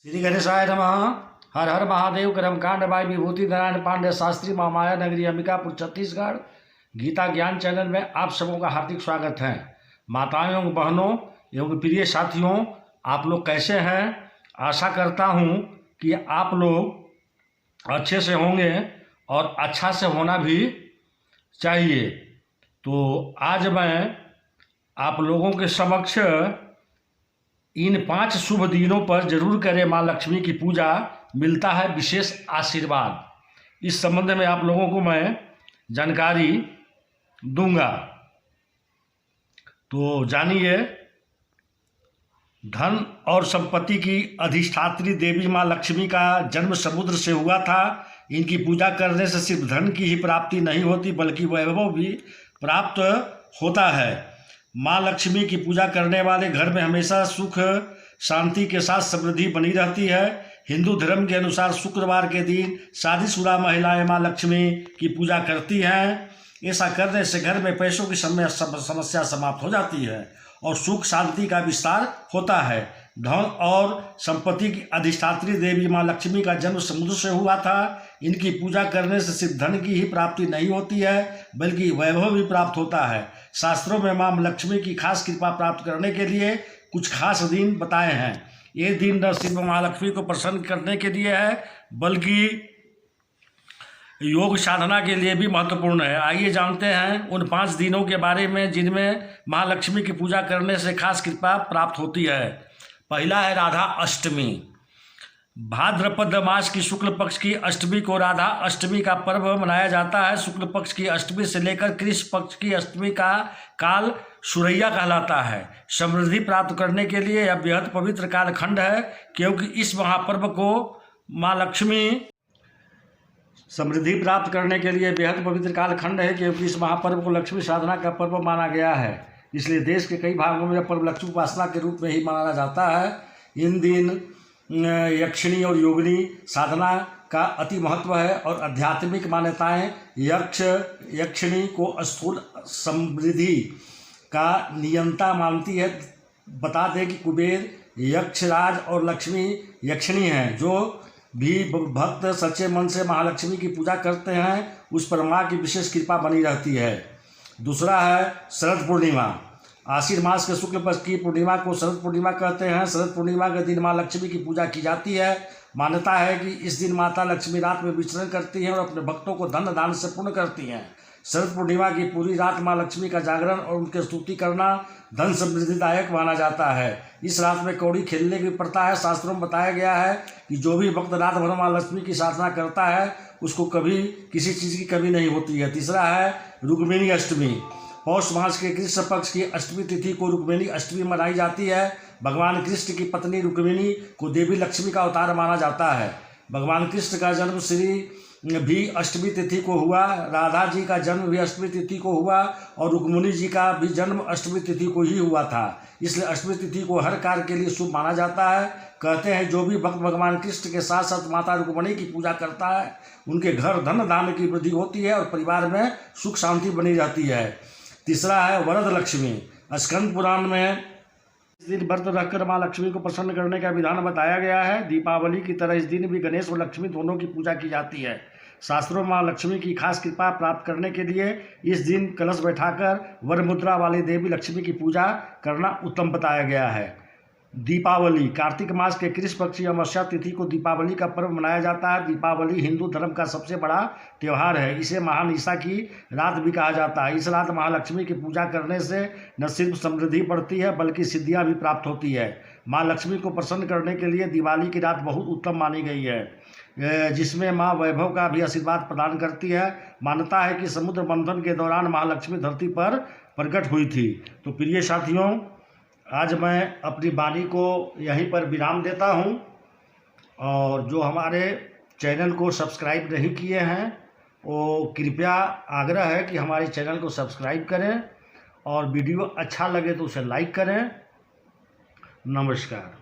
श्री गणेशाय नमः। हर हर महादेव। कर्मकांड बाई विभूति नारायण पांडे शास्त्री महामाया नगरी अंबिकापुर छत्तीसगढ़। गीता ज्ञान चैनल में आप सबों का हार्दिक स्वागत है। माताओं एवं बहनों एवं प्रिय साथियों, आप लोग कैसे हैं? आशा करता हूं कि आप लोग अच्छे से होंगे और अच्छा से होना भी चाहिए। तो आज मैं आप लोगों के समक्ष इन 5 शुभ दिनों पर जरूर करें माँ लक्ष्मी की पूजा, मिलता है विशेष आशीर्वाद। इस संबंध में आप लोगों को मैं जानकारी दूंगा। तो जानिए, धन और संपत्ति की अधिष्ठात्री देवी माँ लक्ष्मी का जन्म समुद्र से हुआ था। इनकी पूजा करने से सिर्फ धन की ही प्राप्ति नहीं होती बल्कि वैभव भी प्राप्त होता है। माँ लक्ष्मी की पूजा करने वाले घर में हमेशा सुख शांति के साथ समृद्धि बनी रहती है। हिंदू धर्म के अनुसार शुक्रवार के दिन शादीशुदा महिलाएं माँ लक्ष्मी की पूजा करती हैं। ऐसा करने से घर में पैसों की समस्या समाप्त हो जाती है और सुख शांति का विस्तार होता है। धन और संपत्ति की अधिष्ठात्री देवी माँ लक्ष्मी का जन्म समुद्र से हुआ था। इनकी पूजा करने से सिर्फ धन की ही प्राप्ति नहीं होती है बल्कि वैभव भी प्राप्त होता है। शास्त्रों में माँ लक्ष्मी की खास कृपा प्राप्त करने के लिए कुछ खास दिन बताए हैं। ये दिन न सिर्फ माँ लक्ष्मी को प्रसन्न करने के लिए है बल्कि योग साधना के लिए भी महत्वपूर्ण है। आइए जानते हैं उन 5 दिनों के बारे में जिनमें माँ लक्ष्मी की पूजा करने से खास कृपा प्राप्त होती है। पहला है राधा अष्टमी। भाद्रपद मास की शुक्ल पक्ष की अष्टमी को राधा अष्टमी का पर्व मनाया जाता है। शुक्ल पक्ष की अष्टमी से लेकर कृष्ण पक्ष की अष्टमी का काल सुरैया कहलाता है। समृद्धि प्राप्त करने के लिए यह बेहद पवित्र कालखंड है, क्योंकि इस महापर्व को माँ लक्ष्मी समृद्धि प्राप्त करने के लिए बेहद पवित्र कालखंड है, क्योंकि इस महापर्व को लक्ष्मी साधना का पर्व माना गया है। इसलिए देश के कई भागों में यह पर्व लक्ष्मी उपासना के रूप में ही मनाया जाता है। इन दिन यक्षिणी और योगिनी साधना का अति महत्व है और आध्यात्मिक मान्यताएं यक्षिणी को स्थूल समृद्धि का नियंता मानती है। बता दें कि कुबेर यक्षराज और लक्ष्मी यक्षिणी हैं। जो भी भक्त सच्चे मन से महालक्ष्मी की पूजा करते हैं उस पर माँ की विशेष कृपा बनी रहती है। दूसरा है शरद पूर्णिमा। आश्विन मास के शुक्ल पक्ष की पूर्णिमा को शरद पूर्णिमा कहते हैं। शरद पूर्णिमा के दिन माँ लक्ष्मी की पूजा की जाती है। मान्यता है कि इस दिन माता लक्ष्मी रात में विचरण करती हैं और अपने भक्तों को धन दान से पूर्ण करती हैं। शरद पूर्णिमा की पूरी रात माँ लक्ष्मी का जागरण और उनकी स्तुति करना धन समृद्धिदायक माना जाता है। इस रात में कौड़ी खेलने की प्रथा है। शास्त्रों में बताया गया है कि जो भी भक्त रात भर माँ लक्ष्मी की साधना करता है उसको कभी किसी चीज़ की कमी नहीं होती है। तीसरा है रुक्मिणी अष्टमी। पौष मास के कृष्ण पक्ष की अष्टमी तिथि को रुक्मिणी अष्टमी मनाई जाती है। भगवान कृष्ण की पत्नी रुक्मिणी को देवी लक्ष्मी का अवतार माना जाता है। भगवान कृष्ण का जन्म श्री भी अष्टमी तिथि को हुआ। राधा जी का जन्म भी अष्टमी तिथि को हुआ और रुक्मिणी जी का भी जन्म अष्टमी तिथि को ही हुआ था। इसलिए अष्टमी तिथि को हर कार्य के लिए शुभ माना जाता है। कहते हैं जो भी भक्त भगवान कृष्ण के साथ साथ माता रुक्मिणी की पूजा करता है उनके घर धन धान्य की वृद्धि होती है और परिवार में सुख शांति बनी रहती है। तीसरा है वरद लक्ष्मी। स्कंद पुराण में इस दिन व्रत रखकर माँ लक्ष्मी को प्रसन्न करने का विधान बताया गया है। दीपावली की तरह इस दिन भी गणेश और लक्ष्मी दोनों की पूजा की जाती है। शास्त्रों में माँ लक्ष्मी की खास कृपा प्राप्त करने के लिए इस दिन कलश बैठाकर वर मुद्रा वाली देवी लक्ष्मी की पूजा करना उत्तम बताया गया है। दीपावली। कार्तिक मास के कृष्ण पक्ष की अमावस्या तिथि को दीपावली का पर्व मनाया जाता है। दीपावली हिंदू धर्म का सबसे बड़ा त्यौहार है। इसे महानिशा की रात भी कहा जाता है। इस रात महालक्ष्मी की पूजा करने से न सिर्फ समृद्धि बढ़ती है बल्कि सिद्धियां भी प्राप्त होती है। माँ लक्ष्मी को प्रसन्न करने के लिए दिवाली की रात बहुत उत्तम मानी गई है, जिसमें माँ वैभव का भी आशीर्वाद प्रदान करती है। मान्यता है कि समुद्र मंथन के दौरान महालक्ष्मी धरती पर प्रकट हुई थी। तो प्रिय साथियों, आज मैं अपनी वाणी को यहीं पर विराम देता हूं और जो हमारे चैनल को सब्सक्राइब नहीं किए हैं वो कृपया आग्रह है कि हमारे चैनल को सब्सक्राइब करें और वीडियो अच्छा लगे तो उसे लाइक करें। नमस्कार।